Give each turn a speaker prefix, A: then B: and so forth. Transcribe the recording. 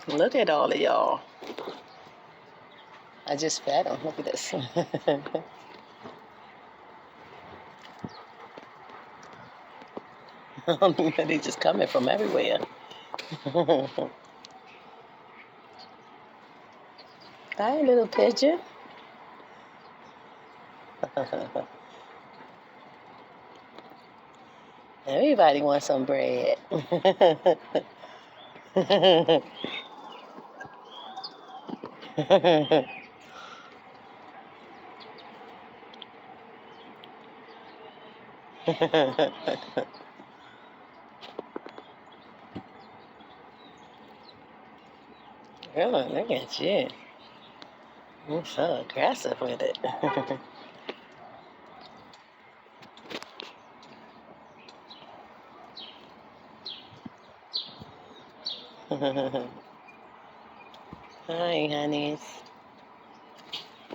A: Look at all of y'all. I just fed them. Look at this. They just coming from everywhere. Hi, little pigeon. Everybody wants some bread. Girl, look at you. You're so aggressive with it. Hi, honeys.